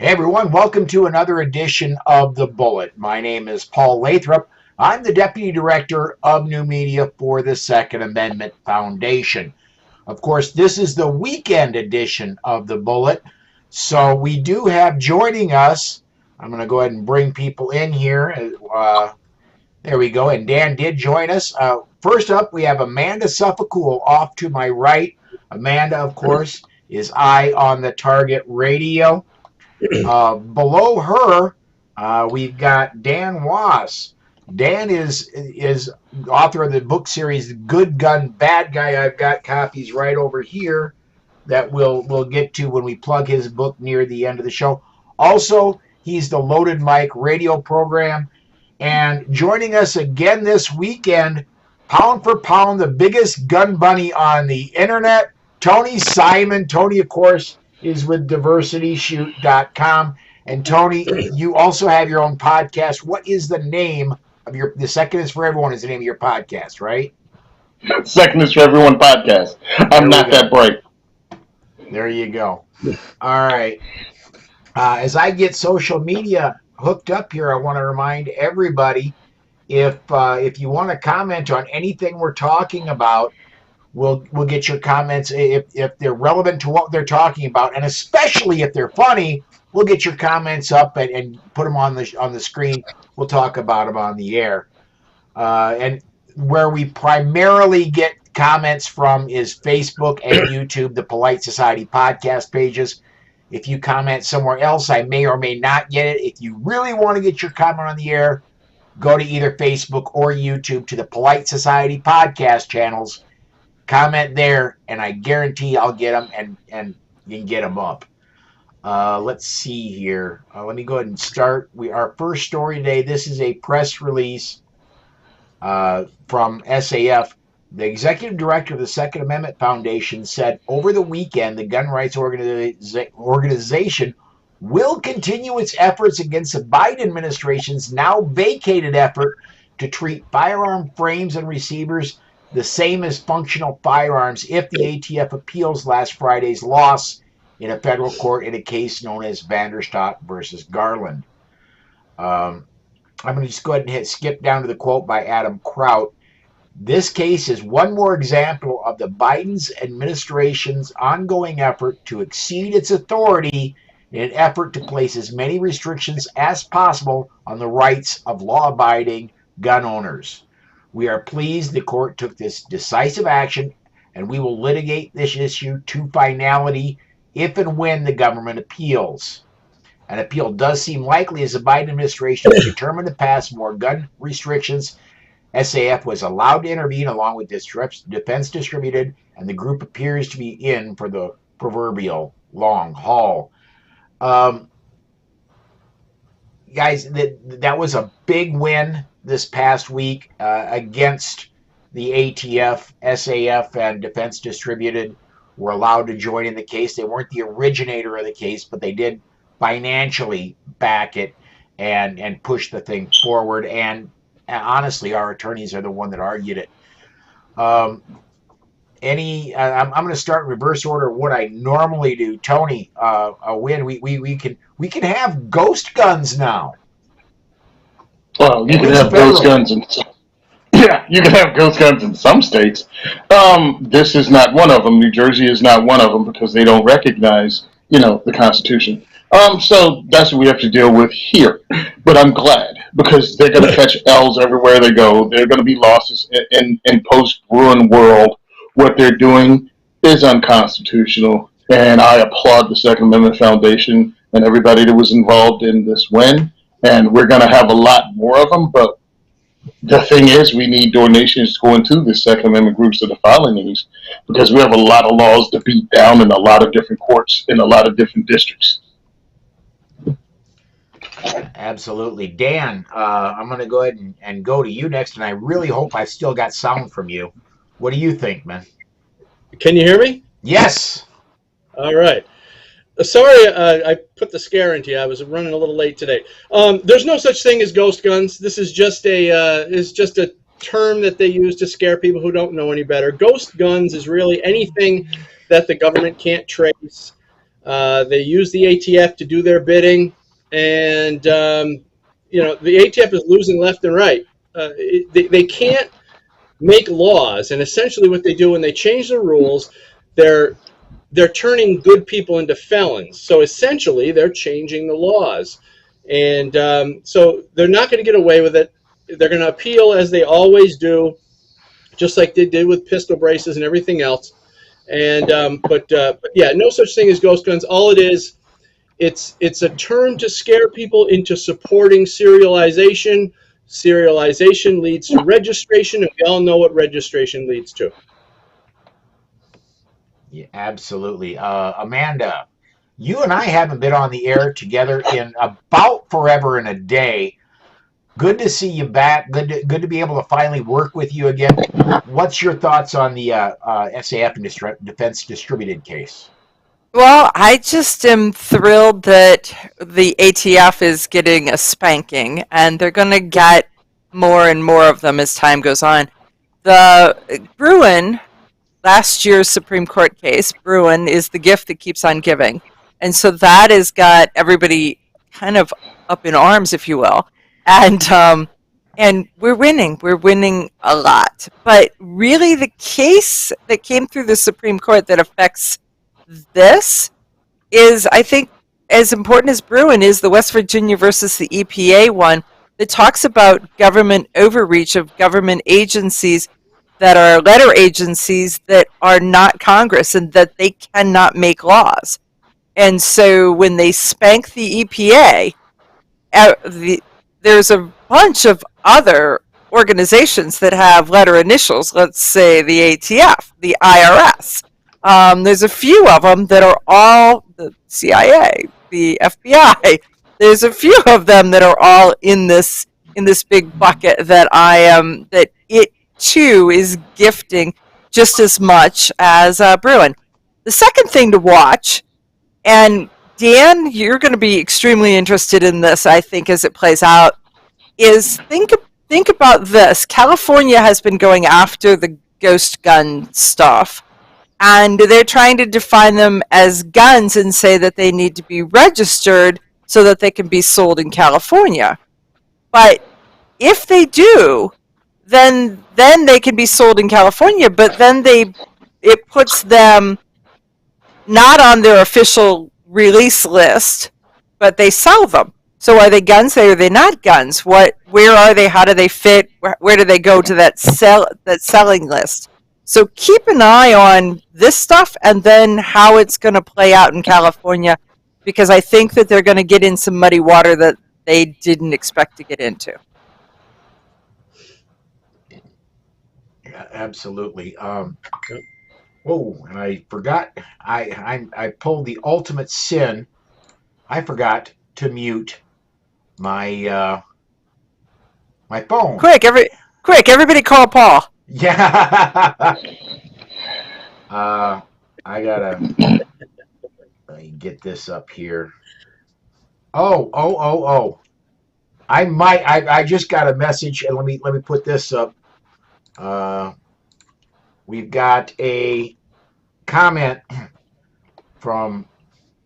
Hey everyone, welcome to another edition of The Bullet. My name is Paul Lathrop. I'm the Deputy Director of New Media for the Second Amendment Foundation. Of course, this is the weekend edition of The Bullet, so we do have joining us, I'm going to go ahead and bring people in here. There we go, and Dan did join us. First up, we have Amanda Suffecool off to my right. Amanda, of course, is Eye on the Target Radio. Below her, we've got Dan Was. Dan is author of the book series Good Gun, Bad Guy. I've got copies right over here that we'll get to when we plug his book near the end of the show. Also, he's the Loaded Mic radio program. And joining us again this weekend, pound for pound, the biggest gun bunny on the internet, Tony Simon. Tony, of course, is with diversityshoot.com. And Tony, you also have your own podcast. What is the name of the Second is for Everyone is the name of your podcast, right? Second is for Everyone podcast. I'm not that bright. There you go. All right. As I get social media hooked up here, I want to remind everybody, if you want to comment on anything we're talking about, we'll get your comments if they're relevant to what they're talking about, and especially if they're funny, we'll get your comments up and put them on the screen. We'll talk about them on the air. And where we primarily get comments from is Facebook and YouTube, the Polite Society podcast pages. If you comment somewhere else, I may or may not get it. If you really want to get your comment on the air, go to either Facebook or YouTube to the Polite Society podcast channels. Comment there, and I guarantee I'll get them, and you can get them up. Let's see here. Let me go ahead and start. Our first story today, this is a press release from SAF. The executive director of the Second Amendment Foundation said over the weekend the gun rights organization will continue its efforts against the Biden administration's now vacated effort to treat firearm frames and receivers the same as functional firearms if the ATF appeals last Friday's loss in a federal court in a case known as Vanderstaat versus Garland. I'm going to just go ahead and skip down to the quote by Adam Kraut. This case is one more example of the Biden's administration's ongoing effort to exceed its authority in an effort to place as many restrictions as possible on the rights of law-abiding gun owners. We are pleased the court took this decisive action, and we will litigate this issue to finality if and when the government appeals. An appeal does seem likely as the Biden administration is determined to pass more gun restrictions. SAF was allowed to intervene along with Defense Distributed, and the group appears to be in for the proverbial long haul. Guys, that was a big win this past week against the ATF. SAF and Defense Distributed were allowed to join in the case. They weren't the originator of the case, but they did financially back it and push the thing forward. And honestly, our attorneys are the one that argued it. I'm going to start in reverse order of what I normally do. Tony, a win. We can have ghost guns now. Well, you can have ghost guns you can have ghost guns in some states. This is not one of them. New Jersey is not one of them because they don't recognize, the Constitution. So that's what we have to deal with here. But I'm glad because they're going to catch L's everywhere they go. They're going to be losses in post-ruin world. What they're doing is unconstitutional, and I applaud the Second Amendment Foundation and everybody that was involved in this win. And we're going to have a lot more of them, but the thing is, we need donations to go into the Second Amendment groups that are filing these because we have a lot of laws to beat down in a lot of different courts in a lot of different districts. Absolutely. Dan, I'm going to go ahead and go to you next, and I really hope I've still got sound from you. What do you think, man? Can you hear me? Yes. All right. Sorry, I put the scare into you. I was running a little late today. There's no such thing as ghost guns. This is just a term that they use to scare people who don't know any better. Ghost guns is really anything that the government can't trace. They use the ATF to do their bidding, and the ATF is losing left and right. They can't make laws, and essentially what they do when they change the rules, they're they're turning good people into felons. So essentially, they're changing the laws, and so they're not going to get away with it. They're going to appeal as they always do, just like they did with pistol braces and everything else. And but yeah, no such thing as ghost guns. All it is, it's a term to scare people into supporting serialization. Serialization leads to registration, and we all know what registration leads to. Yeah, absolutely. Amanda, you and I haven't been on the air together in about forever and a day. Good to see you back. Good to be able to finally work with you again. What's your thoughts on the SAF and Defense Distributed case? Well, I just am thrilled that the ATF is getting a spanking, and they're going to get more and more of them as time goes on. The Bruin, last year's Supreme Court case, Bruin is the gift that keeps on giving. And so that has got everybody kind of up in arms, if you will. And we're winning. We're winning a lot. But really, the case that came through the Supreme Court that affects this is, I think, as important as Bruin is the West Virginia versus the EPA one that talks about government overreach of government agencies that are letter agencies that are not Congress and that they cannot make laws. And so when they spank the EPA, there's a bunch of other organizations that have letter initials, let's say the ATF, the IRS. There's a few of them that are all the CIA, the FBI. There's a few of them that are all in this big bucket that that it too is gifting just as much as Bruin. The second thing to watch, and Dan, you're going to be extremely interested in this, I think, as it plays out, is think about this. California has been going after the ghost gun stuff, and they're trying to define them as guns and say that they need to be registered so that they can be sold in California. But if they do, then they can be sold in California, but then it puts them not on their official release list, but they sell them. So are they guns? Are they not guns? Where are they? How do they fit? Where do they go to that selling list? So keep an eye on this stuff and then how it's going to play out in California, because I think that they're going to get in some muddy water that they didn't expect to get into. Yeah, absolutely. Oh, and I forgot. I pulled the ultimate sin. I forgot to mute my my phone. Quick, everybody call Paul. Yeah. I gotta let me get this up here. Oh. I just got a message, and let me put this up. We've got a comment from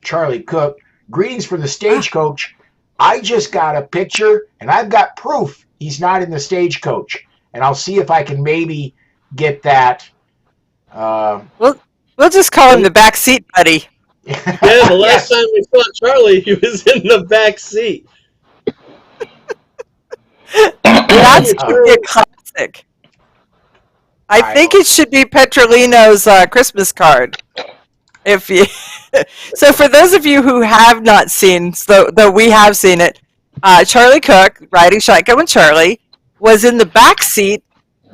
Charlie Cook. Greetings from the stagecoach. I just got a picture, and I've got proof he's not in the stagecoach. And I'll see if I can maybe get that. We'll just call him the back seat buddy. Yeah, the last time we saw Charlie, he was in the back seat. That's going to be a classic. I think it should be Petrolino's Christmas card. So for those of you who have not seen, though we have seen it, Charlie Cook, riding shotgun with Charlie, was in the back seat.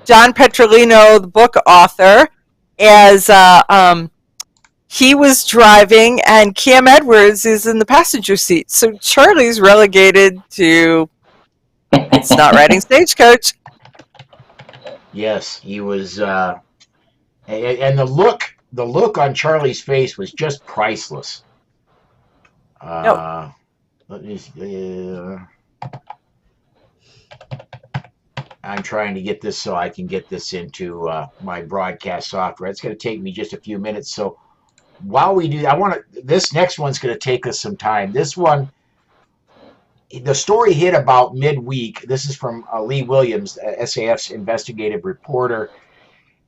John Petrolino, the book author, as he was driving, and Cam Edwards is in the passenger seat. So Charlie's relegated to, it's not riding stagecoach. Yes, he was, and the look on Charlie's face was just priceless. Let me. I'm trying to get this so I can get this into my broadcast software. It's going to take me just a few minutes, so while we do, this next one's going to take us some time. This one, the story hit about midweek. This is from Lee Williams, SAF's investigative reporter.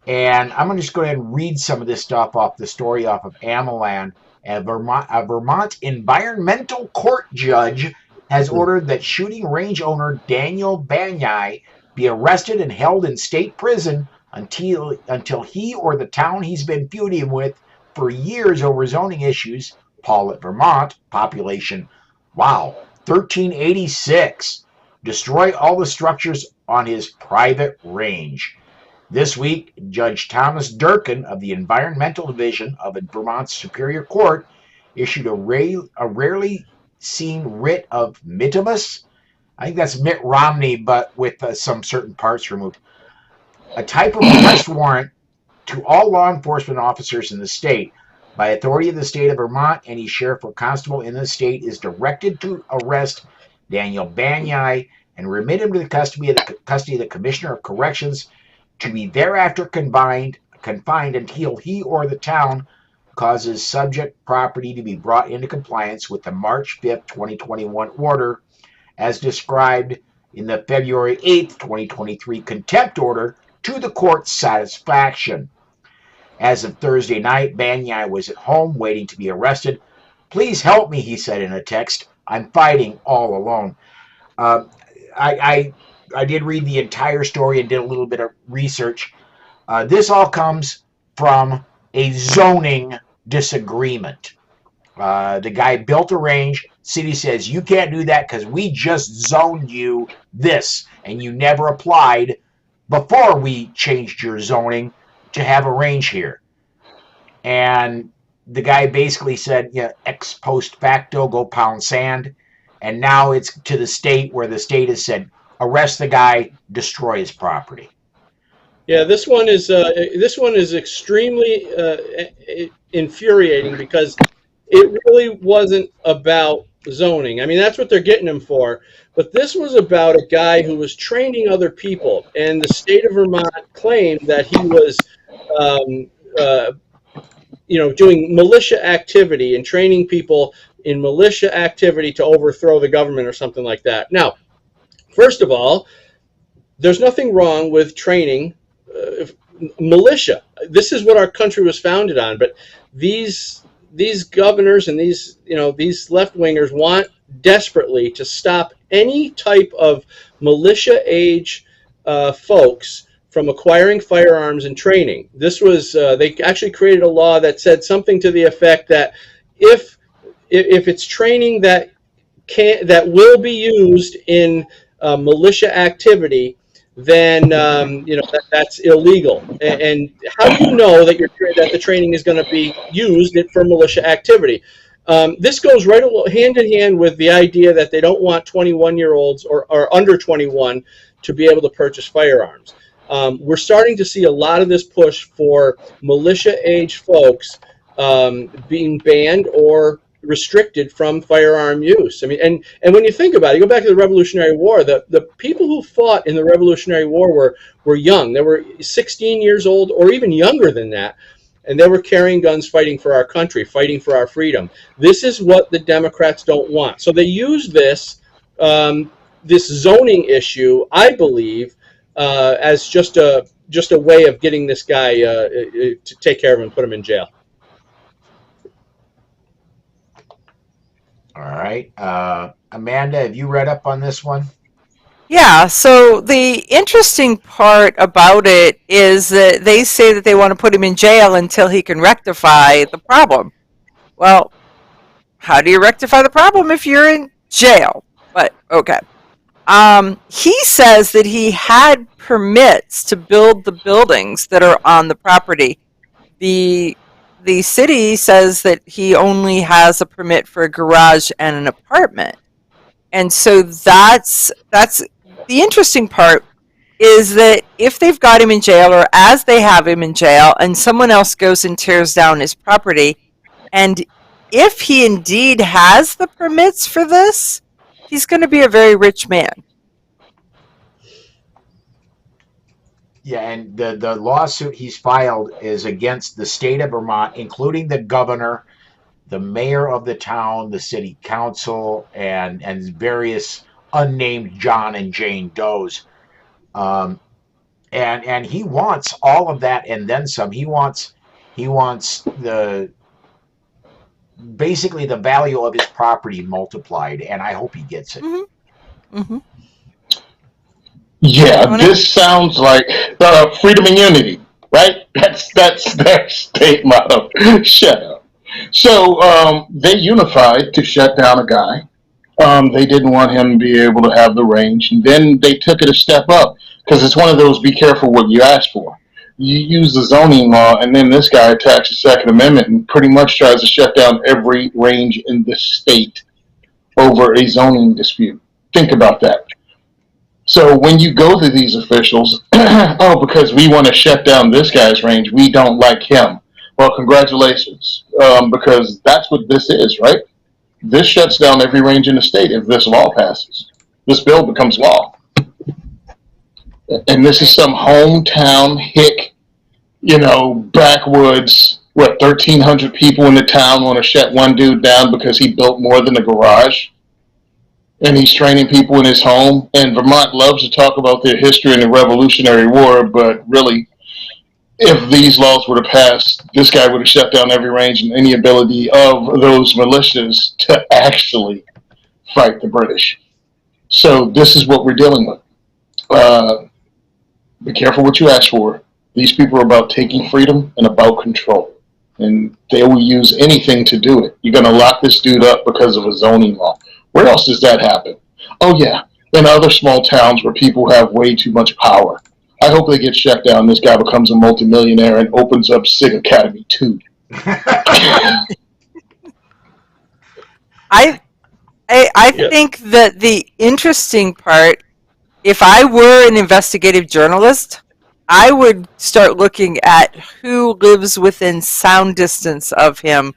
And I'm going to just go ahead and read some of this stuff off the story off of Amaland. A Vermont environmental court judge has ordered that shooting range owner Daniel Banyai be arrested and held in state prison until he or the town he's been feuding with for years over zoning issues. Paul at Vermont, population, wow, 1386. Destroy all the structures on his private range. This week, Judge Thomas Durkin of the Environmental Division of Vermont's Superior Court issued a rarely seen writ of mittimus. I think that's Mitt Romney, but with some certain parts removed. A type of arrest warrant to all law enforcement officers in the state by authority of the state of Vermont. Any sheriff or constable in the state is directed to arrest Daniel Banyai and remit him to the custody of the Commissioner of Corrections, to be thereafter confined until he or the town causes subject property to be brought into compliance with the March 5th, 2021 order, as described in the February 8th, 2023 contempt order to the court's satisfaction. As of Thursday night, Banyai was at home waiting to be arrested. Please help me, he said in a text. I'm fighting all alone. I did read the entire story and did a little bit of research. This all comes from a zoning disagreement. The guy built a range. City says, you can't do that because we just zoned you this, and you never applied before we changed your zoning to have a range here. And the guy basically said, yeah, ex post facto, go pound sand. And now it's to the state, where the state has said, arrest the guy, destroy his property. Yeah, this one is extremely infuriating, because it really wasn't about zoning. I mean, that's what they're getting him for. But this was about a guy who was training other people, and the state of Vermont claimed that he was, doing militia activity and training people in militia activity to overthrow the government or something like that. Now, first of all, there's nothing wrong with training militia. This is what our country was founded on. But these governors and these left wingers want desperately to stop any type of militia age folks from acquiring firearms and training. This was they actually created a law that said something to the effect that if it's training that will be used in militia activity, then that's illegal. And how do you know that the training is going to be used for militia activity? This goes right hand in hand with the idea that they don't want 21-year-olds or under 21 to be able to purchase firearms. We're starting to see a lot of this push for militia-age folks being banned or restricted from firearm use. I mean, and when you think about it, you go back to the Revolutionary War. The people who fought in the Revolutionary War were young. They were 16 years old or even younger than that, and they were carrying guns, fighting for our country, fighting for our freedom. This is what the Democrats don't want. So they use this zoning issue, I believe, as just a way of getting this guy to take care of him and put him in jail. All right. Amanda, have you read up on this one? Yeah, so the interesting part about it is that they say that they want to put him in jail until he can rectify the problem. Well, how do you rectify the problem if you're in jail? But, okay. He says that he had permits to build the buildings that are on the property. The city says that he only has a permit for a garage and an apartment. And so that's the interesting part, is that if they've got him in jail, or as they have him in jail, and someone else goes and tears down his property, and if he indeed has the permits for this, he's going to be a very rich man. Yeah, and the lawsuit he's filed is against the state of Vermont, including the governor, the mayor of the town, the city council, and various unnamed John and Jane Does. Um, and he wants all of that and then some. He wants the basically the value of his property multiplied, and I hope he gets it. Mm-hmm. Mm-hmm. Yeah, this sounds like freedom and unity, right? That's their state motto. Shut up. So they unified to shut down a guy. They didn't want him to be able to have the range, and then they took it a step up because it's one of those be careful what you ask for. You use the zoning law, and then this guy attacks the Second Amendment and pretty much tries to shut down every range in the state over a zoning dispute. Think about that. So when you go to these officials, oh, because we want to shut down this guy's range, we don't like him. Well, congratulations, because that's what this is, right? This shuts down every range in the state if this law passes. This bill becomes law. And this is some hometown hick, backwoods, 1,300 people in the town want to shut one dude down because he built more than a garage? And he's training people in his home. And Vermont loves to talk about their history in the Revolutionary War, but really, if these laws were to pass, this guy would have shut down every range and any ability of those militias to actually fight the British. So this is what we're dealing with. Be careful what you ask for. These people are about taking freedom and about control. And they will use anything to do it. You're going to lock this dude up because of a zoning law. Where else does that happen? Oh, yeah, in other small towns where people have way too much power. I hope they get shut down. This guy becomes a multimillionaire and opens up SIG Academy 2. I think that the interesting part, if I were an investigative journalist, I would start looking at who lives within sound distance of him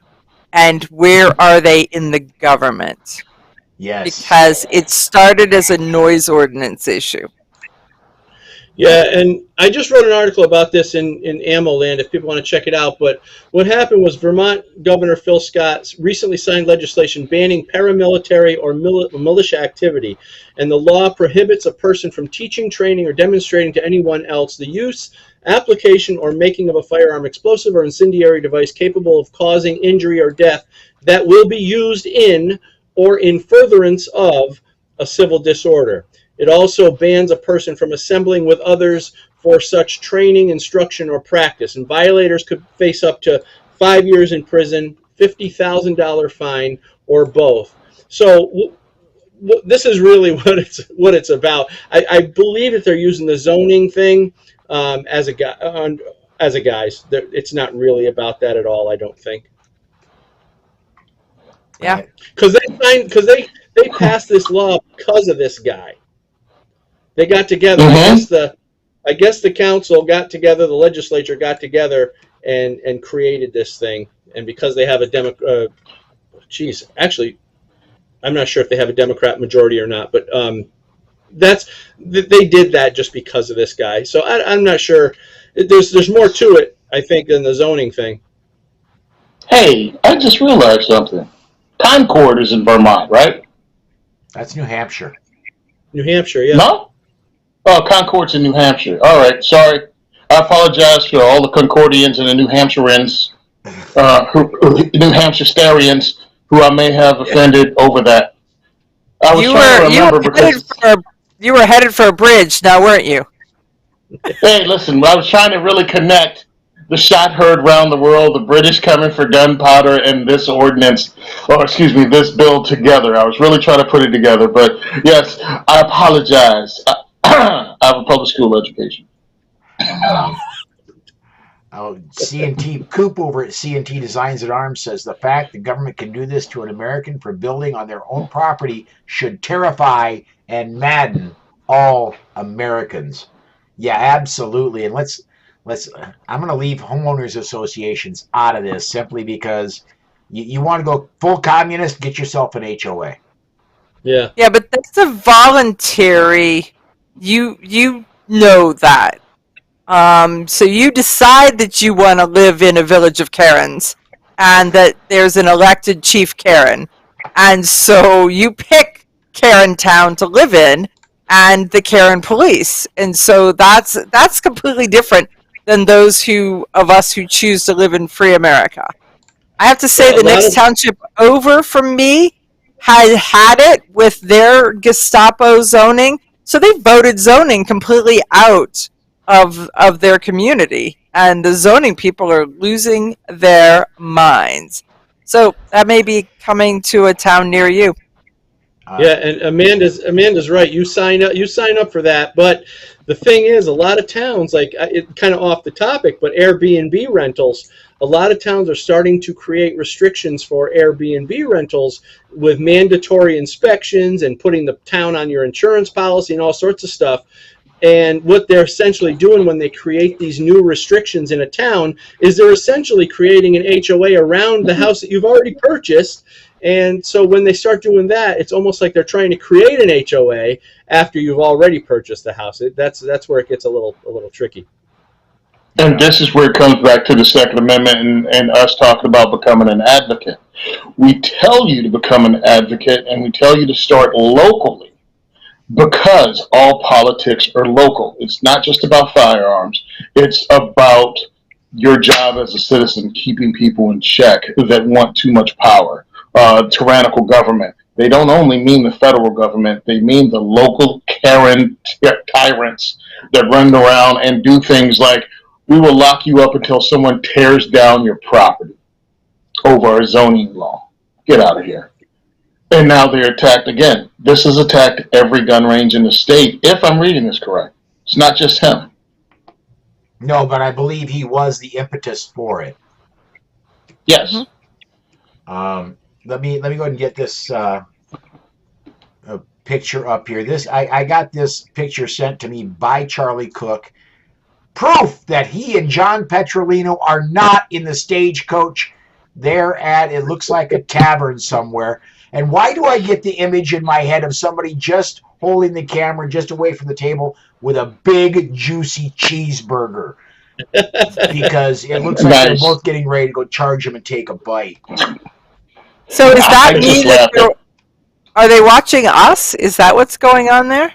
and where are they in the government. Yes. Because it started as a noise ordinance issue. Yeah, and I just wrote an article about this in Ammo Land if people want to check it out. But what happened was Vermont Governor Phil Scott recently signed legislation banning paramilitary or militia activity. And the law prohibits a person from teaching, training, or demonstrating to anyone else the use, application, or making of a firearm, explosive, or incendiary device capable of causing injury or death that will be used in or in furtherance of a civil disorder. It also bans a person from assembling with others for such training, instruction, or practice. And violators could face up to 5 years in prison, $50,000 fine, or both. So this is really what it's about. I believe that they're using the zoning thing as a guise. It's not really about that at all, I don't think. Yeah, because they passed this law because of this guy. They got together. Mm-hmm. I guess the council got together, the legislature got together and created this thing. And because they have a actually, I'm not sure if they have a Democrat majority or not, but they did that just because of this guy. So I'm not sure. There's more to it, I think, than the zoning thing. Hey, I just realized something. Concord is in Vermont, right? That's New Hampshire. New Hampshire, yeah. No? Oh, Concord's in New Hampshire. All right, sorry. I apologize for all the Concordians and the New Hampshireans, New Hampshire-starians, who I may have offended over that. I was trying to remember because you were headed for a bridge, now weren't you? Hey, listen, I was trying to really connect the shot heard round the world, the British coming for gunpowder, and this this bill together. I was really trying to put it together, but yes, I apologize. I have a public school education. C&T Coop over at C&T Designs at Arms says the fact the government can do this to an American for building on their own property should terrify and madden all Americans. Yeah, absolutely. And let's I'm going to leave homeowners associations out of this simply because you want to go full communist, get yourself an HOA. Yeah. Yeah, but that's a voluntary. You know that. So you decide that you want to live in a village of Karens and that there's an elected chief Karen. And so you pick Karen Town to live in and the Karen police. And so that's completely different than those of us who choose to live in free America. I have to say the next township over from me had it with their Gestapo zoning. So they voted zoning completely out of their community, and the zoning people are losing their minds. So that may be coming to a town near you. Yeah, and Amanda's right. You sign up for that. But the thing is, a lot of towns, like it kind of off the topic, but Airbnb rentals. A lot of towns are starting to create restrictions for Airbnb rentals with mandatory inspections and putting the town on your insurance policy and all sorts of stuff. And what they're essentially doing when they create these new restrictions in a town is they're essentially creating an HOA around the house that you've already purchased. And so when they start doing that, it's almost like they're trying to create an HOA after you've already purchased the house. That's where it gets a little tricky. And this is where it comes back to the Second Amendment and us talking about becoming an advocate. We tell you to become an advocate, and we tell you to start locally because all politics are local. It's not just about firearms. It's about your job as a citizen, keeping people in check that want too much power. Tyrannical government. They don't only mean the federal government, they mean the local Karen tyrants that run around and do things like, we will lock you up until someone tears down your property over a zoning law. Get out of here. And now they're attacked again. This has attacked every gun range in the state, if I'm reading this correct. It's not just him. No, but I believe he was the impetus for it. Yes. Let me go ahead and get this picture up here. I got this picture sent to me by Charlie Cook. Proof that he and John Petrolino are not in the Stagecoach. They're at, it looks like a tavern somewhere. And why do I get the image in my head of somebody just holding the camera just away from the table with a big, juicy cheeseburger? Because it looks like they're both getting ready to go charge him and take a bite. So does that mean that are they watching us? Is that what's going on there?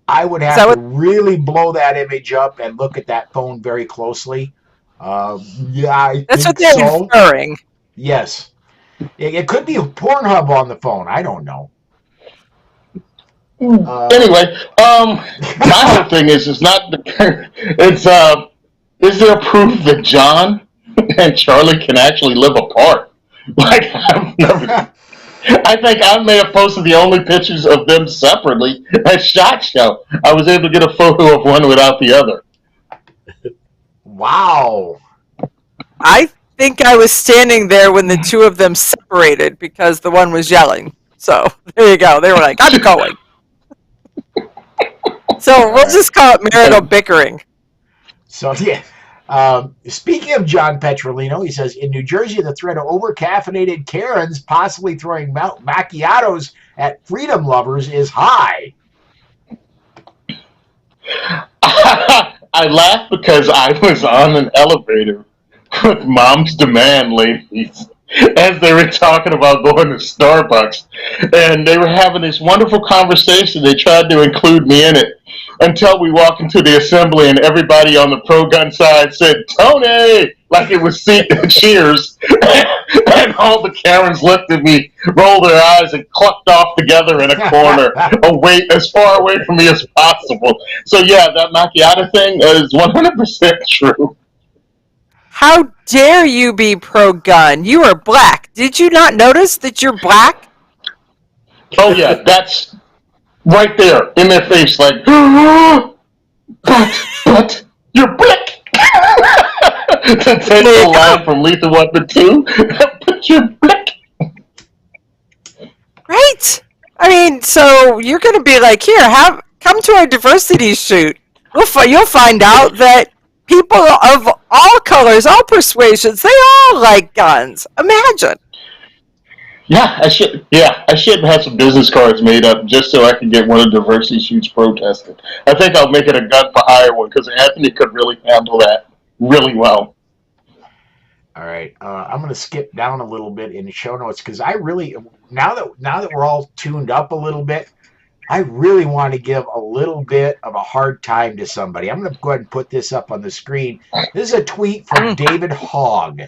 I would have to really blow that image up and look at that phone very closely. Yeah, that's what they're inferring. Yes. It could be Pornhub on the phone. I don't know. Anyway, my whole thing is not is there proof that John and Charlie can actually live apart? Like, I think I may have posted the only pictures of them separately at SHOT Show. I was able to get a photo of one without the other. Wow. I think I was standing there when the two of them separated because the one was yelling. So there you go. They were like, I'm going. So we'll just call it marital bickering. So, yeah. Speaking of John Petrolino, he says, in New Jersey, the threat of over-caffeinated Karens possibly throwing macchiatos at freedom lovers is high. I laugh because I was on an elevator with Mom's Demand ladies as they were talking about going to Starbucks. And they were having this wonderful conversation. They tried to include me in it until we walked into the assembly and everybody on the pro-gun side said, Tony, like it was cheers. And all the Karens looked at me, rolled their eyes, and clucked off together in a corner, as far away from me as possible. So, yeah, that macchiato thing is 100% true. How dare you be pro-gun? You are black. Did you not notice that you're black? Oh, yeah, that's right there in their face, like, but you're black. To take the line from Lethal Weapon 2, but you're black. Right? I mean, so you're going to be like, here, come to our diversity shoot. You'll find out that people of all colors, all persuasions, they all like guns. Imagine. Yeah, I should. Yeah, I should have some business cards made up just so I can get one of Diversity Shoots protested. I think I'll make it a gun for hire one because Anthony could really handle that really well. All right, I'm going to skip down a little bit in the show notes because I really now that we're all tuned up a little bit, I really want to give a little bit of a hard time to somebody. I'm going to go ahead and put this up on the screen. This is a tweet from David Hogg.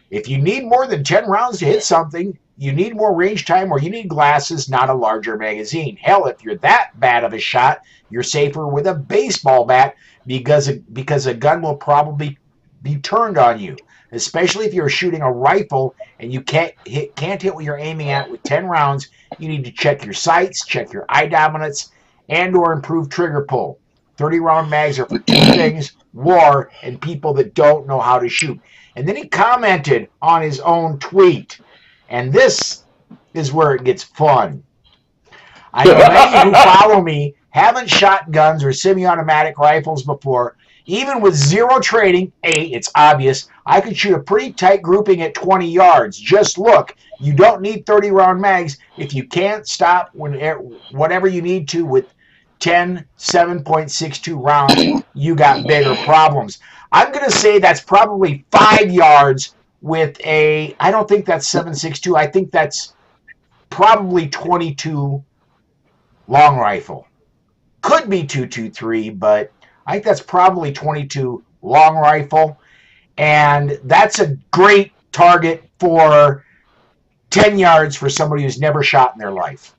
If you need more than 10 rounds to hit something, you need more range time or you need glasses, not a larger magazine. Hell, if you're that bad of a shot, you're safer with a baseball bat because a gun will probably be turned on you, especially if you're shooting a rifle and you can't hit what you're aiming at with 10 rounds. You need to check your sights, check your eye dominance, and or improve trigger pull. 30-round mags are for two things: war and people that don't know how to shoot. And then he commented on his own tweet. And this is where it gets fun. I know many who follow me haven't shot guns or semi-automatic rifles before. Even with zero training, it's obvious, I could shoot a pretty tight grouping at 20 yards. Just look, you don't need 30-round mags if you can't stop whatever you need to with 10 7.62 rounds. You got bigger problems. I'm going to say that's probably 5 yards with I don't think that's 7.62. I think that's probably 22 long rifle. Could be 223, but I think that's probably 22 long rifle. And that's a great target for 10 yards for somebody who's never shot in their life.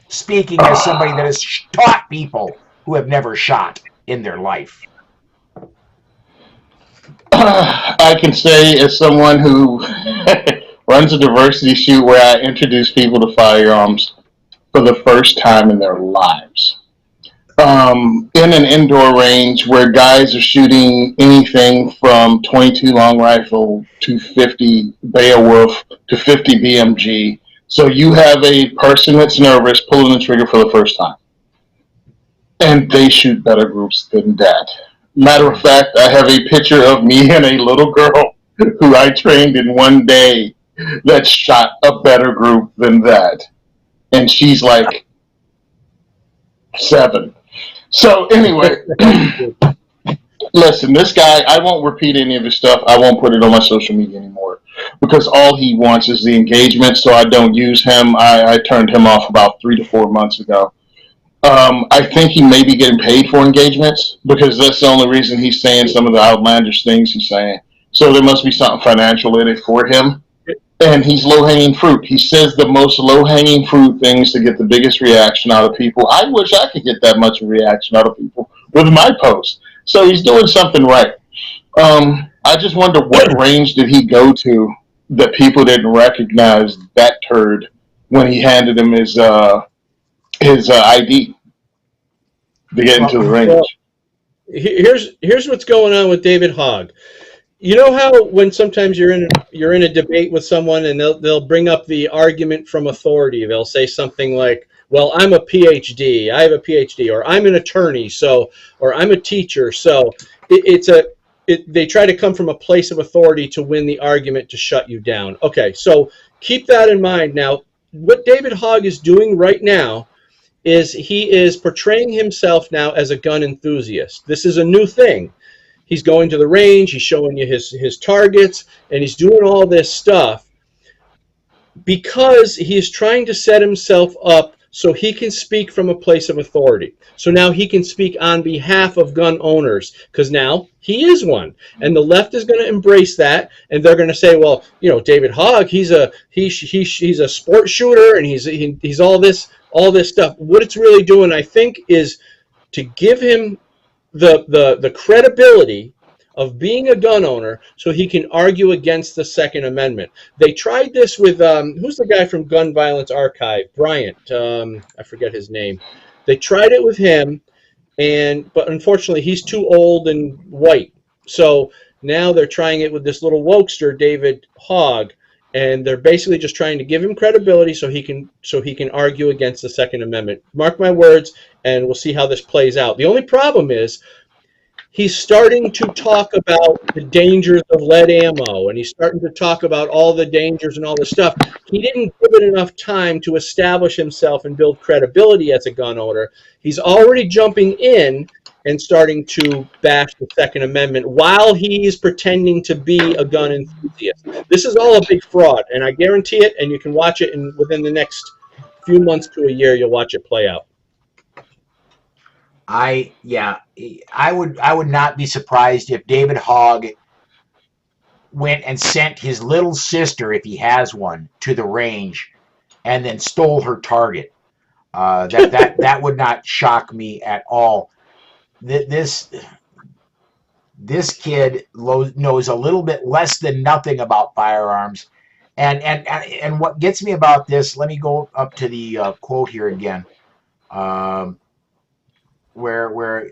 Speaking as somebody that has taught people who have never shot in their life. I can say, as someone who runs a diversity shoot where I introduce people to firearms for the first time in their lives. In an indoor range where guys are shooting anything from 22 long rifle to 50 Beowulf to 50 BMG. So you have a person that's nervous pulling the trigger for the first time. And they shoot better groups than that. Matter of fact, I have a picture of me and a little girl who I trained in one day that shot a better group than that. And she's like 7. So anyway, listen, this guy, I won't repeat any of his stuff. I won't put it on my social media anymore because all he wants is the engagement, so I don't use him. I turned him off about 3 to 4 months ago. I think he may be getting paid for engagements because that's the only reason he's saying some of the outlandish things he's saying. So there must be something financial in it for him. And he's low-hanging fruit. He says the most low-hanging fruit things to get the biggest reaction out of people. I wish I could get that much reaction out of people with my post. So he's doing something right. I just wonder what range did he go to that people didn't recognize that turd when he handed him his ID to get into the range. Well, here's what's going on with David Hogg. You know how when sometimes you're in a debate with someone and they'll bring up the argument from authority. They'll say something like, "Well, I'm a PhD. I have a PhD," or "I'm an attorney," or "I'm a teacher." So they try to come from a place of authority to win the argument to shut you down. Okay, so keep that in mind. Now, what David Hogg is doing right now is he is portraying himself now as a gun enthusiast. This is a new thing. He's going to the range, he's showing you his targets, and he's doing all this stuff because he's trying to set himself up so he can speak from a place of authority. So now he can speak on behalf of gun owners because now he is one. And the left is going to embrace that, and they're going to say, well, David Hogg, he's a sport shooter, and he's all this stuff. What it's really doing, I think, is to give him the credibility of being a gun owner so he can argue against the Second Amendment. They tried this with, who's the guy from Gun Violence Archive? Bryant. I forget his name. They tried it with him, but unfortunately he's too old and white. So now they're trying it with this little wokester, David Hogg, and they're basically just trying to give him credibility so he can argue against the Second Amendment. Mark my words, and we'll see how this plays out. The only problem is he's starting to talk about the dangers of lead ammo, and he's starting to talk about all the dangers and all this stuff. He didn't give it enough time to establish himself and build credibility as a gun owner. He's already jumping in and starting to bash the Second Amendment while he's pretending to be a gun enthusiast. This is all a big fraud, and I guarantee it, and you can watch it within the next few months to a year, you'll watch it play out. I would not be surprised if David Hogg went and sent his little sister, if he has one, to the range and then stole her target. That would not shock me at all. This kid knows a little bit less than nothing about firearms, and what gets me about this. Let me go up to the quote here again, where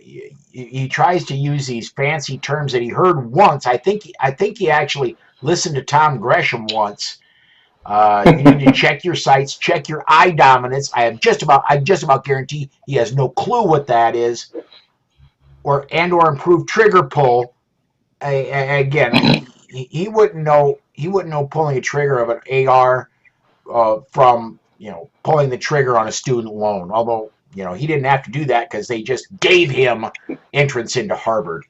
he tries to use these fancy terms that he heard once. I think he actually listened to Tom Gresham once. You need to check your sights, check your eye dominance. I just about guarantee he has no clue what that is, or improve trigger pull. Again, he wouldn't know pulling a trigger of an AR from pulling the trigger on a student loan. Although he didn't have to do that because they just gave him entrance into Harvard.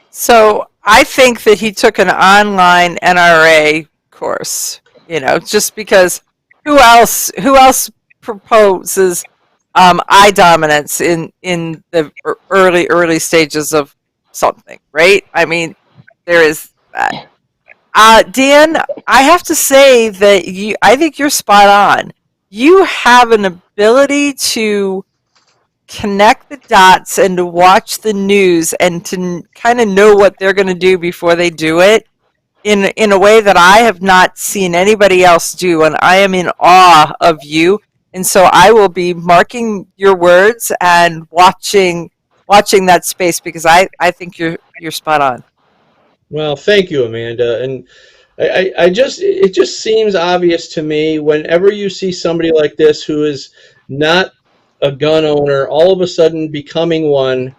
So I think that he took an online NRA course. Just because who else proposes eye dominance in the early stages of something, right? I mean, there is that. Dan, I have to say that I think you're spot on. You have an ability to connect the dots and to watch the news and to kind of know what they're going to do before they do it in a way that I have not seen anybody else do, and I am in awe of you. And so I will be marking your words and watching that space, because I think you're spot on. Well, thank you, Amanda. And it just seems obvious to me whenever you see somebody like this who is not a gun owner all of a sudden becoming one.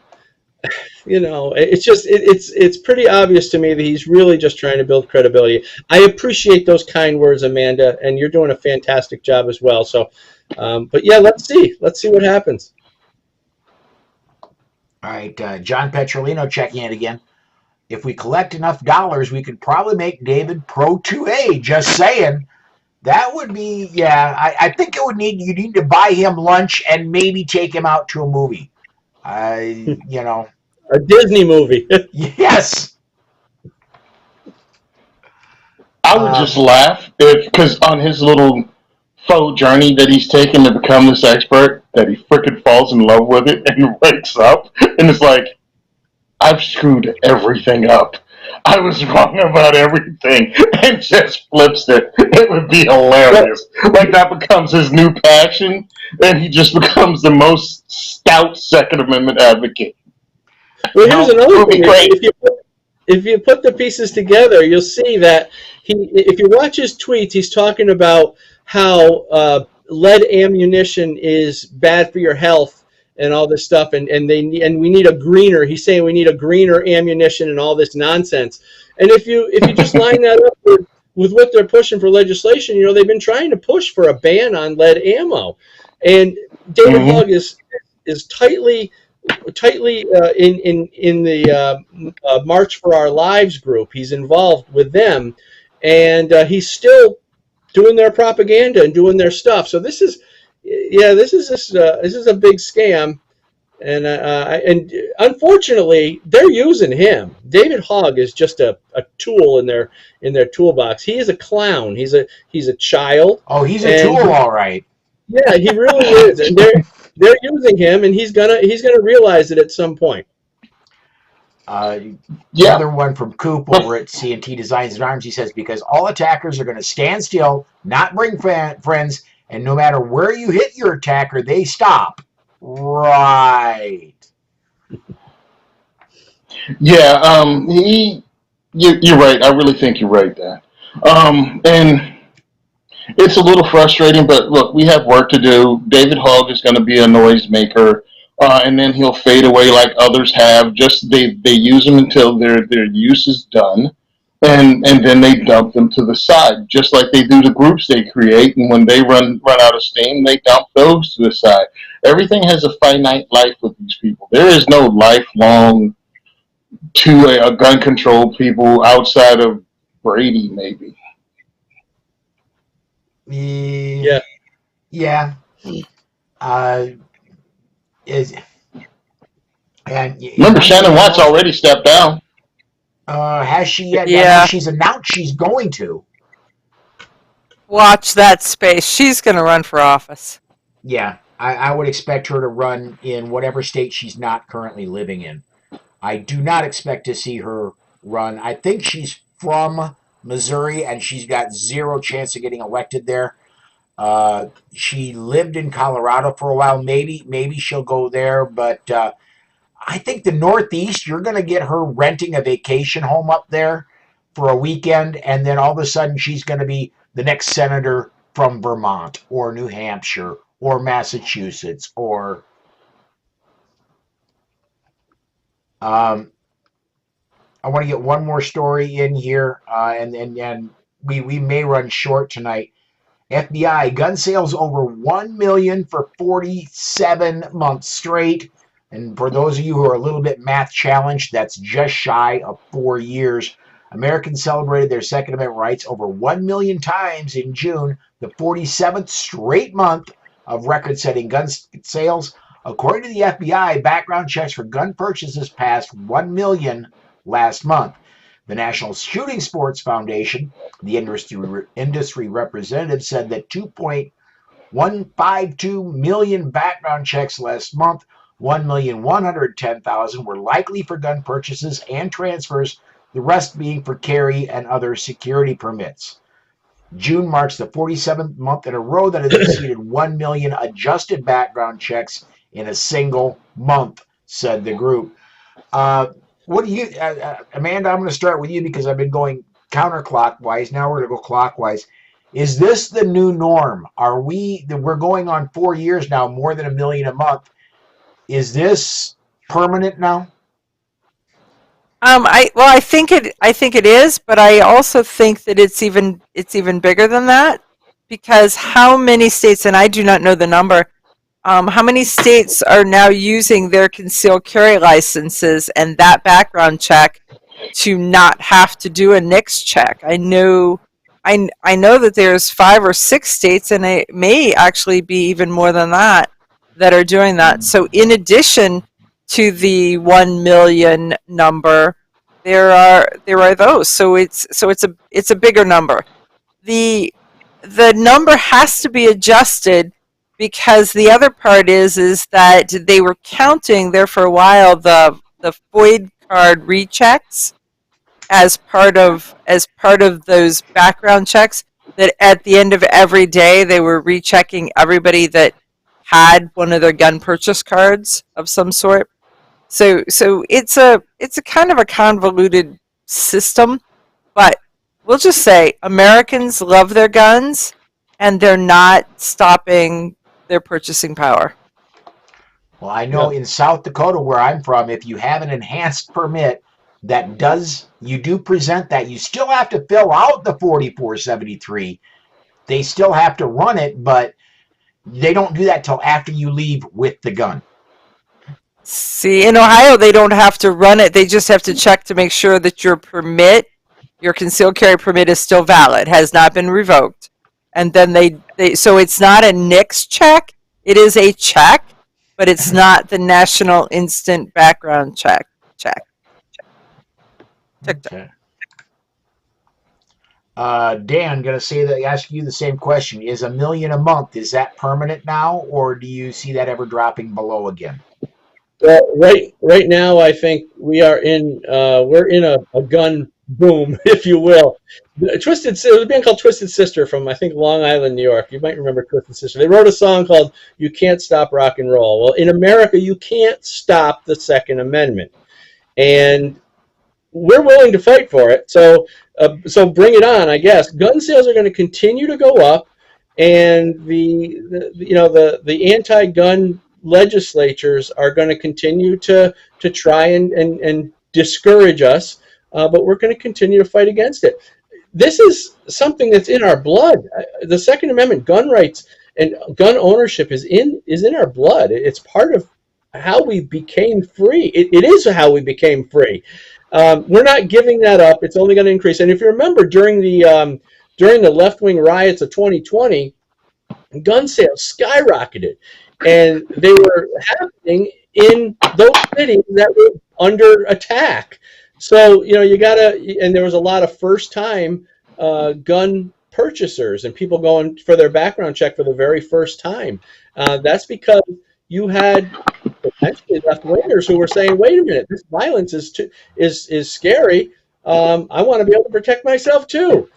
It's pretty obvious to me that he's really just trying to build credibility. I appreciate those kind words, Amanda, and you're doing a fantastic job as well. So, but yeah, let's see what happens. All right, John Petrolino checking in again. If we collect enough dollars, we could probably make David Pro 2A. Just saying. That would be, I think you need to buy him lunch and maybe take him out to a movie. A Disney movie. Yes. I would just laugh because on his little faux journey that he's taken to become this expert, that he freaking falls in love with it and wakes up and it's like, I've screwed everything up. I was wrong about everything, and just flips it. It would be hilarious. Like that becomes his new passion, and he just becomes the most stout Second Amendment advocate. Well, here's another thing. If you put the pieces together, you'll see that if you watch his tweets, he's talking about how lead ammunition is bad for your health and all this stuff, and we need a greener. He's saying we need a greener ammunition and all this nonsense. And if you just line that up with what they're pushing for legislation, they've been trying to push for a ban on lead ammo, and David Hogg is tightly in the March for Our Lives group. He's involved with them, and he's still doing their propaganda and doing their stuff. So this is a big scam, and unfortunately they're using him. David Hogg is just a tool in their toolbox. He is a clown. He's a child. Oh, he's a tool, all right. Yeah, he really is, and they're using him, and he's gonna realize it at some point. Another one from Coop over at C&T Designs and Arms. He says, because all attackers are going to stand still, not bring friends, and no matter where you hit your attacker, they stop. Right. Yeah, you're right. I really think you're right there. And it's a little frustrating, but look, we have work to do. David Hogg is going to be a noisemaker and then he'll fade away like others have. Just they use them until their use is done, and then they dump them to the side, just like they do the groups they create. And when they run out of steam, they dump those to the side. Everything has a finite life with these people. There is no lifelong to a gun control people outside of Brady, maybe. Yeah. Yeah. Is and Remember, Shannon Watts already stepped down. Has she yet? Yeah. She's announced she's going to. Watch that space. She's going to run for office. Yeah, I would expect her to run in whatever state she's not currently living in. I do not expect to see her run. I think she's from Missouri, and she's got zero chance of getting elected there. She lived in Colorado for a while. Maybe she'll go there, but I think the Northeast, you're going to get her renting a vacation home up there for a weekend, and then all of a sudden she's going to be the next senator from Vermont or New Hampshire or Massachusetts or I want to get one more story in here, and we may run short tonight. FBI gun sales over 1 million for 47 months straight. And for those of you who are a little bit math challenged, that's just shy of 4 years. Americans celebrated their Second Amendment rights over 1 million times in June, the 47th straight month of record-setting gun sales. According to the FBI, background checks for gun purchases passed 1 million last month. The National Shooting Sports Foundation, the industry representative, said that 2.152 million background checks last month, 1,110,000 were likely for gun purchases and transfers, the rest being for carry and other security permits. June marks the 47th month in a row that has exceeded 1 million adjusted background checks in a single month, said the group. What do you, Amanda? I'm going to start with you because I've been going counterclockwise. Now we're going to go clockwise. Is this the new norm? We're going on 4 years now, more than 1 million a month. Is this permanent now? I think it is, but I also think that it's even bigger than that, because how many states, and I do not know the number, how many states are now using their concealed carry licenses and that background check to not have to do a NICS check? I know that there's 5 or 6 states, and it may actually be even more than that are doing that. So in addition to the 1 million number, there are those. So it's a bigger number. The number has to be adjusted, because the other part is that they were counting there for a while the FOID card rechecks as part of those background checks, that at the end of every day they were rechecking everybody that had one of their gun purchase cards of some sort. So it's a kind of a convoluted system, but we'll just say Americans love their guns, and they're not stopping their purchasing power. Well, I know in South Dakota, where I'm from, if you have an enhanced permit you do present that, you still have to fill out the 4473. They still have to run it, but they don't do that till after you leave with the gun. See, in Ohio, they don't have to run it. They just have to check to make sure that your concealed carry permit is still valid, has not been revoked. And then so it's not a NICS check. It is a check, but it's not the National Instant Background Check. Okay. Dan, going to ask you the same question. Is 1 million a month, is that permanent now, or do you see that ever dropping below again? Well, right now, I think we're in a gun boom, if you will. It was a band called Twisted Sister from, I think, Long Island, New York. You might remember Twisted Sister. They wrote a song called "You Can't Stop Rock and Roll." Well, in America, you can't stop the Second Amendment, and we're willing to fight for it. So bring it on, I guess. Gun sales are going to continue to go up, and the anti-gun legislatures are going to continue to try and discourage us, but we're going to continue to fight against it. This is something that's in our blood. The Second Amendment, gun rights and gun ownership is in our blood. It's part of how we became free. It is how we became free. We're not giving that up. It's only going to increase. And if you remember, during the left-wing riots of 2020, gun sales skyrocketed, and they were happening in those cities that were under attack. So you gotta, and there was a lot of first-time gun purchasers and people going for their background check for the very first time. That's because you had potentially left-wingers who were saying, "Wait a minute, this violence is scary. I want to be able to protect myself too.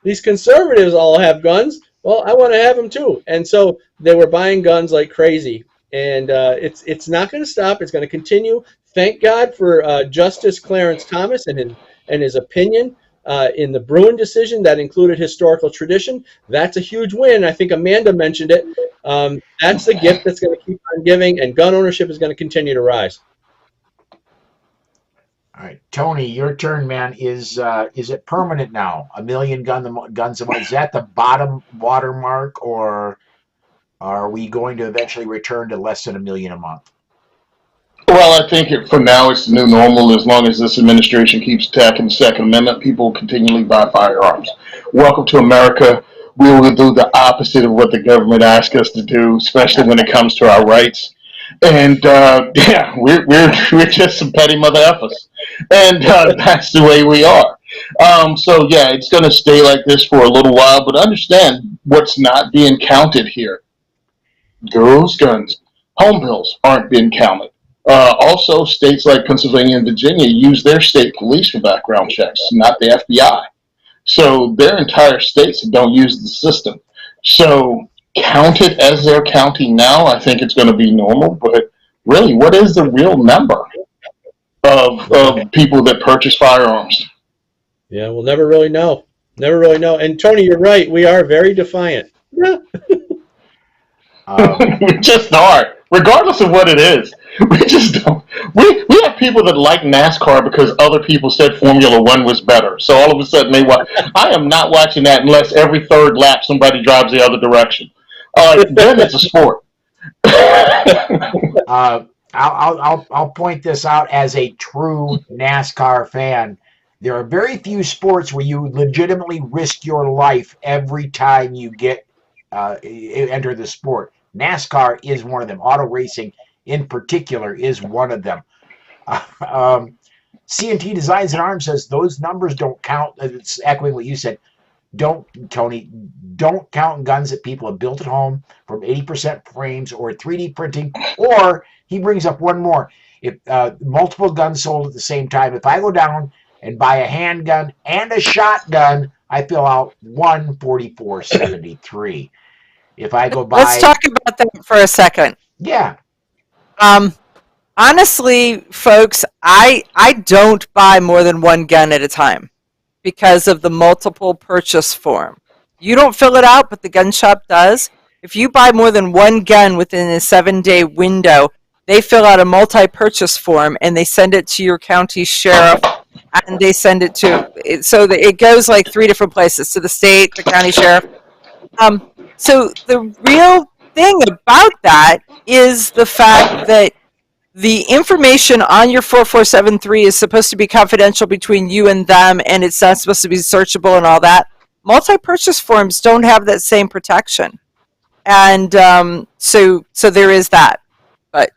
These conservatives all have guns. Well, I want to have them too." And so they were buying guns like crazy, and it's not going to stop. It's going to continue. Thank God for Justice Clarence Thomas and his opinion in the Bruin decision that included historical tradition. That's a huge win. I think Amanda mentioned it. That's the gift that's going to keep on giving, and gun ownership is going to continue to rise. All right, Tony, your turn, man. Is it permanent now? 1 million guns a month? Is that the bottom watermark, or are we going to eventually return to less than 1 million a month? Well, I think for now it's the new normal. As long as this administration keeps attacking the Second Amendment, people will continually buy firearms. Welcome to America. We will do the opposite of what the government asks us to do, especially when it comes to our rights. And yeah, we're just some petty mother effers, and that's the way we are. So yeah, it's going to stay like this for a little while. But understand what's not being counted here: girls' guns, home bills aren't being counted. Also, states like Pennsylvania and Virginia use their state police for background checks, not the FBI. So their entire states don't use the system. So count it as they're counting now. I think it's going to be normal. But really, what is the real number of people that purchase firearms? Yeah, we'll never really know. Never really know. And Tony, you're right. We are very defiant. We just are, regardless of what it is. We just don't. We have people that like NASCAR because other people said Formula One was better. So all of a sudden they watch. I am not watching that unless every third lap somebody drives the other direction. Then it's a sport. I'll point this out as a true NASCAR fan. There are very few sports where you legitimately risk your life every time you enter the sport. NASCAR is one of them. Auto racing, in particular, is one of them. C&T Designs and Arms says those numbers don't count. It's echoing what you said. Tony, don't count guns that people have built at home from 80% frames or 3D printing. Or he brings up one more. If multiple guns sold at the same time, if I go down and buy a handgun and a shotgun, I fill out $144.73. If I go buy, let's talk about that for a second. Yeah. Honestly, folks, I don't buy more than one gun at a time because of the multiple purchase form. You don't fill it out, but the gun shop does. If you buy more than one gun within a 7-day window, they fill out a multi-purchase form and they send it to your county sheriff, and they send it to, so that it goes like 3 different places, to the state, the county sheriff. So the real thing about that is the fact that the information on your 4473 is supposed to be confidential between you and them, and it's not supposed to be searchable and all that. Multi-purchase forms don't have that same protection. And so there is that. But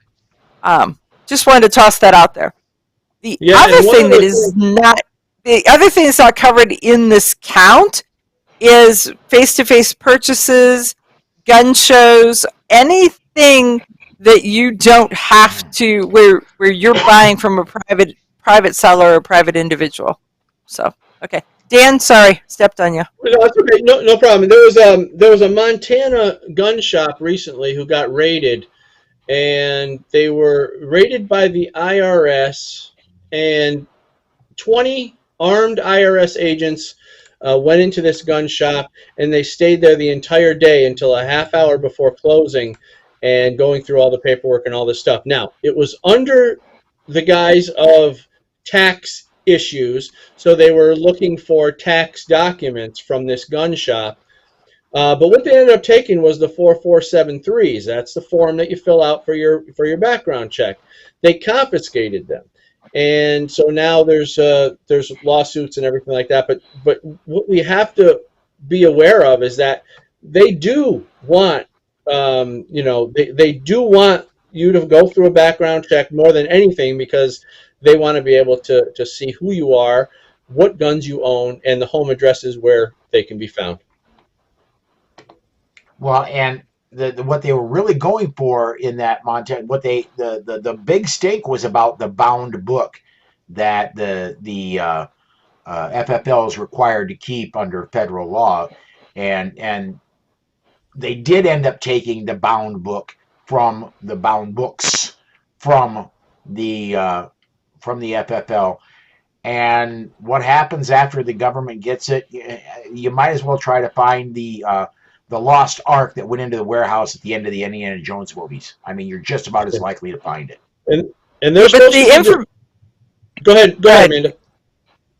just wanted to toss that out there. The other thing that's not covered in this count is face-to-face purchases, gun shows, anything that you don't have to, where you're buying from a private seller or a private individual. So, okay. Dan, sorry, stepped on you. No, it's okay. No problem. There was a Montana gun shop recently who got raided, and they were raided by the IRS, and 20 armed IRS agents went into this gun shop, and they stayed there the entire day until a half hour before closing. and going through all the paperwork and all this stuff. Now, it was under the guise of tax issues, so they were looking for tax documents from this gun shop. But what they ended up taking was the 4473s. That's the form that you fill out for your background check. They confiscated them, and so now there's lawsuits and everything like that. But what we have to be aware of is that they do want, they do want you to go through a background check more than anything, because they want to be able to see who you are, what guns you own, and the home addresses where they can be found. Well, and what they were really going for in that Montana, the big stake was about the bound book that the FFL is required to keep under federal law, and they did end up taking the bound book from the bound books from the FFL. And what happens after the government gets it? You might as well try to find the lost ark that went into the warehouse at the end of the Indiana Jones movies. I mean, you're just about as likely to find it. And there's go ahead, Amanda.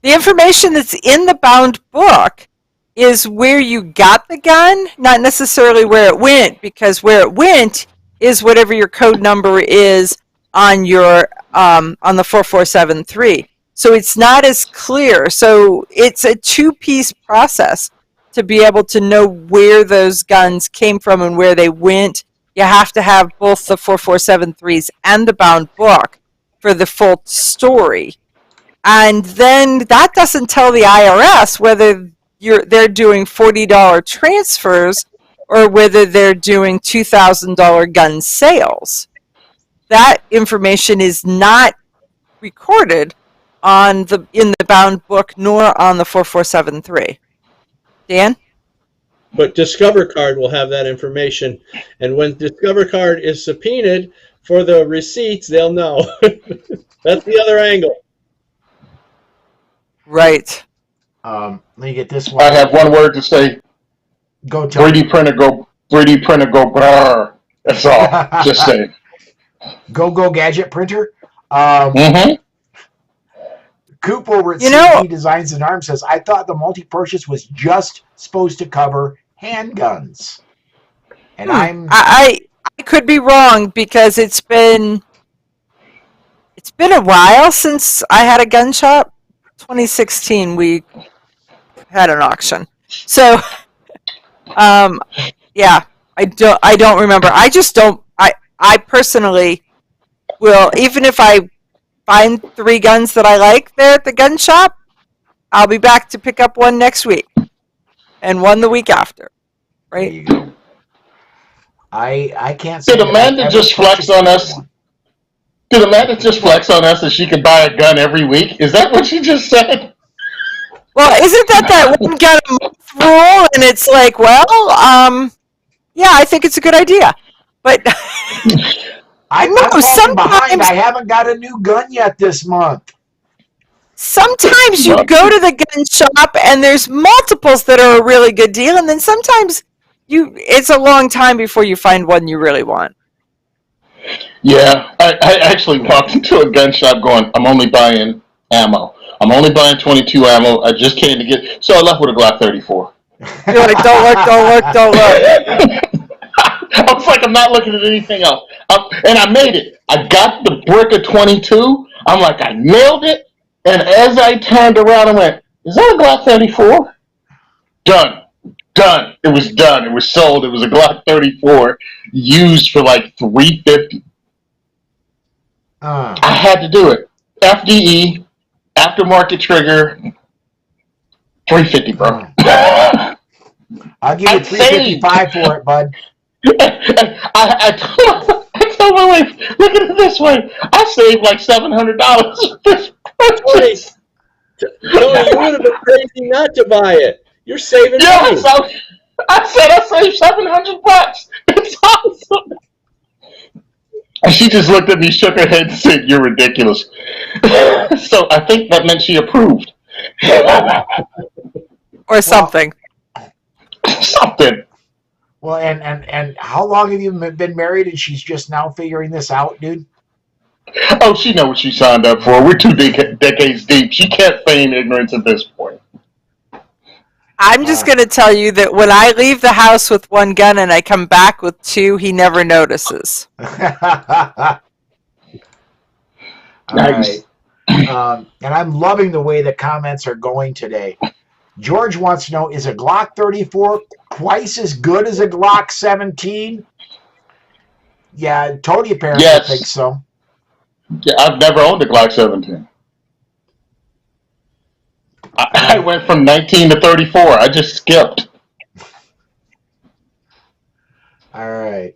The information that's in the bound book is where you got the gun, not necessarily where it went, because where it went is whatever your code number is on your on the 4473. So it's not as clear. So it's a two-piece process to be able to know where those guns came from and where they went. You have to have both the 4473s and the bound book for the full story. And then that doesn't tell the IRS whether they're doing $40 transfers or whether they're doing $2,000 gun sales. That information is not recorded in the bound book nor on the 4473. Dan? But Discover Card will have that information, and when Discover Card is subpoenaed for the receipts, they'll know. That's the other angle. Right. Let me get this one. I have one word to say. Go tell 3D printer go brrr. That's all. Just saying. Go gadget printer. Coop over at CP Designs and Arms says, I thought the multi-purchase was just supposed to cover handguns. And I could be wrong, because it's been a while since I had a gun shop. 2016 we had an auction. So yeah, I don't remember. I just don't I personally will, even if I find 3 guns that I like there at the gun shop, I'll be back to pick up one next week and one the week after. Right? There you go. I can't say. Did Amanda just flex on us? Did Amanda just flex on us that she could buy a gun every week? Is that what she just said? Well, isn't that one gun a month rule? And it's like, well, yeah, I think it's a good idea. But I'm falling behind. I haven't got a new gun yet this month. Sometimes you go to the gun shop and there's multiples that are a really good deal, and then sometimes it's a long time before you find one you really want. Yeah, I actually walked into a gun shop going, I'm only buying ammo. I'm only buying 22 ammo. I just came to get, so I left with a Glock 34. You're like, don't look. I was like, I'm not looking at anything else. And I made it. I got the brick of 22. I'm like, I nailed it. And as I turned around, I went, is that a Glock 34? Done. It was done. It was sold. It was a Glock 34 used for like $350. I had to do it. FDE, aftermarket trigger, $350, bro. I'll give you $355 for it, bud. I told my wife, look at it this way. I saved like $700 this purchase. Tony, you would have been crazy not to buy it. You're saving money. So I said I saved $700. It's awesome. And she just looked at me, shook her head, and said, "You're ridiculous." So I think that meant she approved. Or something. Something. Well, and how long have you been married and she's just now figuring this out, dude? Oh, she knows what she signed up for. We're two decades deep. She can't feign ignorance at this point. I'm just going to tell you that when I leave the house with one gun and I come back with two, he never notices. All Nice. right. And I'm loving the way the comments are going today. George wants to know, is a Glock 34 twice as good as a Glock 17? Yeah, Tony apparently thinks so. Yeah, I've never owned a Glock 17. I went from 19 to 34. I just skipped. All right.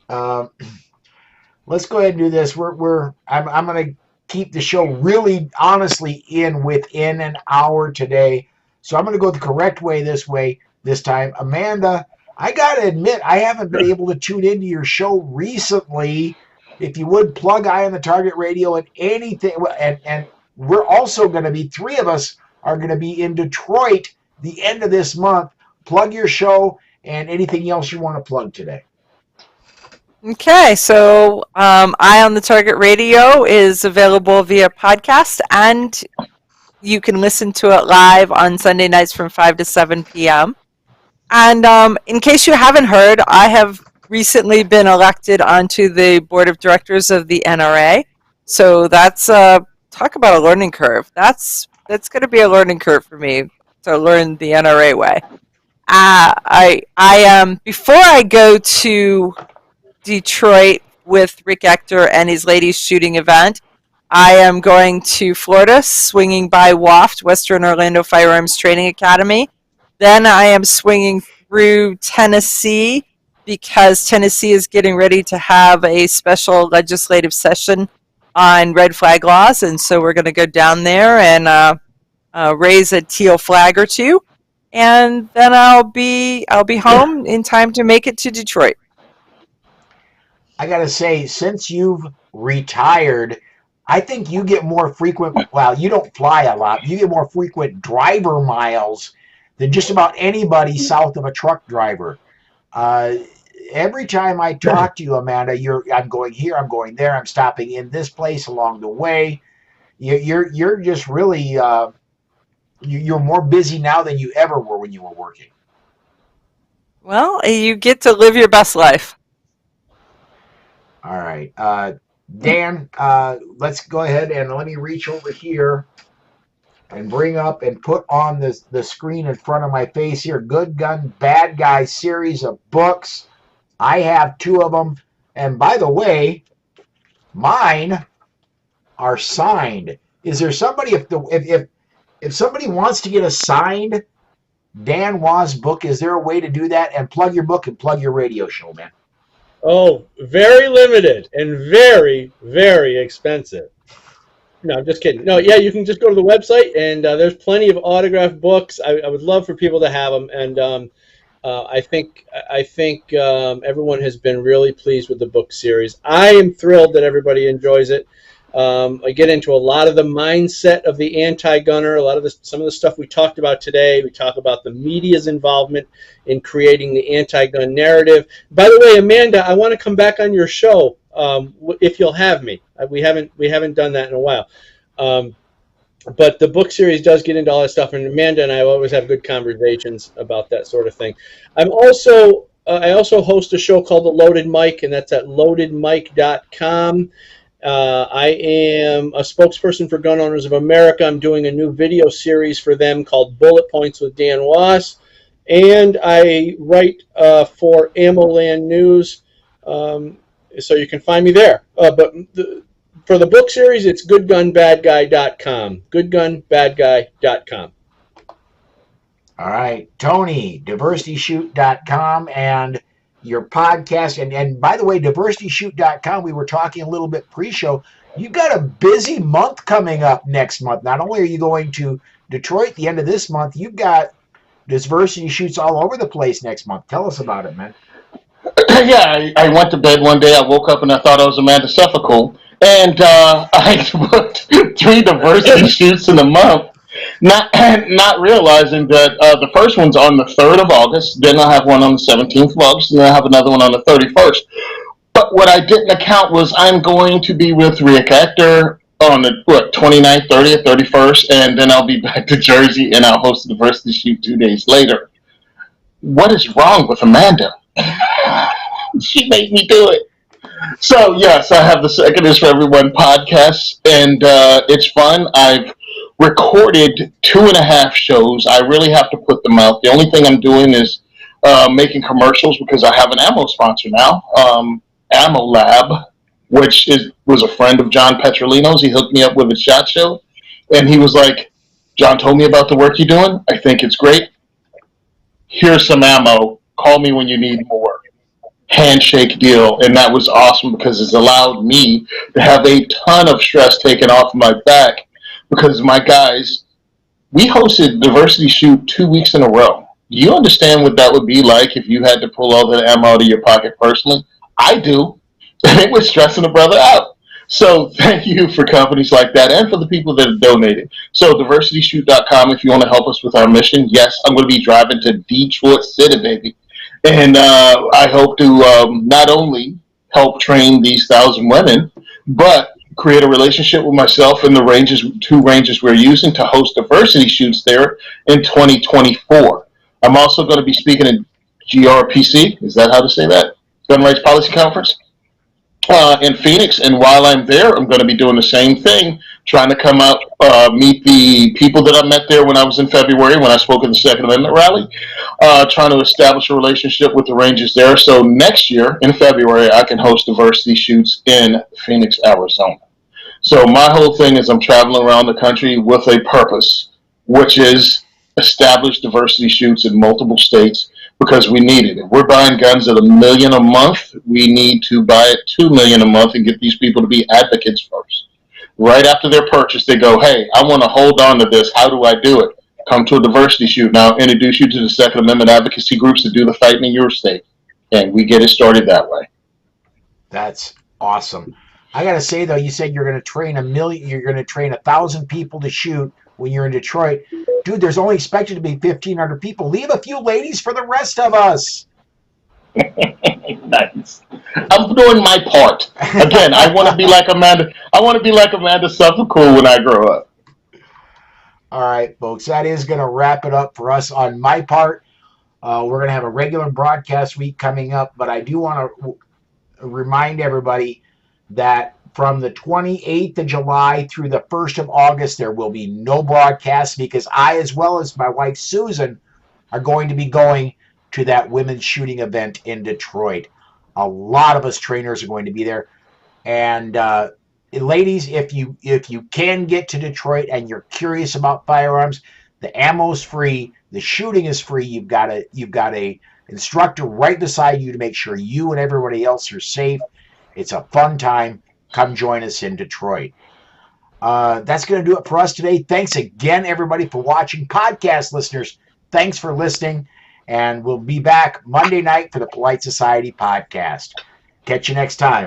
Let's go ahead and do this. I'm going to keep the show really honestly within an hour today. So I'm going to go the correct way this time. Amanda, I got to admit, I haven't been able to tune into your show recently. If you would plug Eye on the Target Radio and anything, and we're also going to be, three of us are going to be in Detroit the end of this month. Plug your show and anything else you want to plug today. Okay, so Eye on the Target Radio is available via podcast, and you can listen to it live on Sunday nights from 5 to 7 p.m. And in case you haven't heard, I have recently been elected onto the board of directors of the NRA. So that's talk about a learning curve. That's going to be a learning curve for me to learn the NRA way. Before I go to Detroit with Rick Ector and his ladies shooting event, I am going to Florida, swinging by WAFT, Western Orlando Firearms Training Academy. Then I am swinging through Tennessee because Tennessee is getting ready to have a special legislative session on red flag laws, and so we're going to go down there and raise a teal flag or two, and then I'll be home in time to make it to Detroit. I got to say, since you've retired, I think you get more frequent, well, you don't fly a lot, you get more frequent driver miles than just about anybody south of a truck driver. Every time I talk to you, Amanda, I'm going here, I'm going there, I'm stopping in this place along the way. You're just really, you're more busy now than you ever were when you were working. Well, you get to live your best life. All right. Dan, let's go ahead and let me reach over here and bring up and put on the screen in front of my face here. Good Gun, Bad Guy series of books. I have two of them. And by the way, mine are signed. Is there somebody, if somebody wants to get a signed Dan Waz book, is there a way to do that? And plug your book and plug your radio show, man. Oh, very limited and very, very expensive. No, I'm just kidding. No, yeah, you can just go to the website, and there's plenty of autographed books. I would love for people to have them, and I think everyone has been really pleased with the book series. I am thrilled that everybody enjoys it. I get into a lot of the mindset of the anti-gunner, some of the stuff we talked about today. We talk about the media's involvement in creating the anti-gun narrative. By the way, Amanda, I want to come back on your show if you'll have me. We haven't done that in a while. But the book series does get into all that stuff, and Amanda and I always have good conversations about that sort of thing. I also host a show called The Loaded Mic, and that's at loadedmic.com. I am a spokesperson for Gun Owners of America. I'm doing a new video series for them called Bullet Points with Dan Wass. And I write for AmmoLand News, so you can find me there. But for the book series, it's goodgunbadguy.com. Goodgunbadguy.com. All right. Tony, diversityshoot.com and your podcast. And by the way, diversityshoot.com, we were talking a little bit pre-show. You've got a busy month coming up next month. Not only are you going to Detroit the end of this month, you've got diversity shoots all over the place next month. Tell us about it, man. Yeah, I went to bed one day. I woke up and I thought I was Amanda Suffecool. And I booked 3 diversity shoots in a month. Not realizing that the first one's on the 3rd of August, then I'll have one on the 17th of August, and then I'll have another one on the 31st. But what I didn't account was I'm going to be with Rick Actor on the 29th, 30th, 31st, and then I'll be back to Jersey and I'll host the diversity shoot 2 days later. What is wrong with Amanda? She made me do it. So yes, I have the Second is for Everyone podcast, and it's fun. I've recorded 2.5 shows. I really have to put them out. The only thing I'm doing is making commercials because I have an ammo sponsor now, Ammo Lab, which was a friend of John Petrolino's. He hooked me up with a SHOT Show, and he was like, "John told me about the work you're doing. I think it's great. Here's some ammo. Call me when you need more." Handshake deal, and that was awesome because it's allowed me to have a ton of stress taken off my back because my guys, we hosted Diversity Shoot 2 weeks in a row. Do you understand what that would be like if you had to pull all that ammo out of your pocket personally? I do, and it was stressing a brother out. So thank you for companies like that and for the people that have donated. So diversityshoot.com if you want to help us with our mission. Yes, I'm going to be driving to Detroit City, baby. And I hope to not only help train these 1,000 women, but create a relationship with myself and the 2 ranges we're using to host diversity shoots there in 2024. I'm also going to be speaking at GRPC, is that how to say that? Gun Rights Policy Conference in Phoenix. And while I'm there, I'm going to be doing the same thing, trying to come out, meet the people that I met there when I was in February when I spoke at the Second Amendment rally, trying to establish a relationship with the Rangers there. So next year in February, I can host diversity shoots in Phoenix, Arizona. So my whole thing is I'm traveling around the country with a purpose, which is establish diversity shoots in multiple states because we need it. If we're buying guns at $1 million a month, we need to buy it $2 million a month and get these people to be advocates first. Right after their purchase, they go, "Hey, I want to hold on to this. How do I do it?" Come to a diversity shoot. Now, introduce you to the Second Amendment advocacy groups that do the fighting in your state, and we get it started that way. That's awesome. I gotta say though, you said you're gonna train 1,000 people to shoot when you're in Detroit. Dude, there's only expected to be 1,500 people. Leave a few ladies for the rest of us. Nice. I'm doing my part. Again, I want to be like Amanda. I want to be like Amanda Suffecool when I grow up. All right, folks, that is going to wrap it up for us on my part. We're going to have a regular broadcast week coming up, but I do want to remind everybody that from the 28th of July through the 1st of August, there will be no broadcast because I, as well as my wife Susan, are going to be going to that women's shooting event in Detroit. A lot of us trainers are going to be there. And ladies, if you can get to Detroit and you're curious about firearms, the ammo's free, the shooting is free. You've got a instructor right beside you to make sure you and everybody else are safe. It's a fun time. Come join us in Detroit. That's going to do it for us today. Thanks again, everybody, for watching. Podcast listeners, thanks for listening. And we'll be back Monday night for the Polite Society podcast. Catch you next time.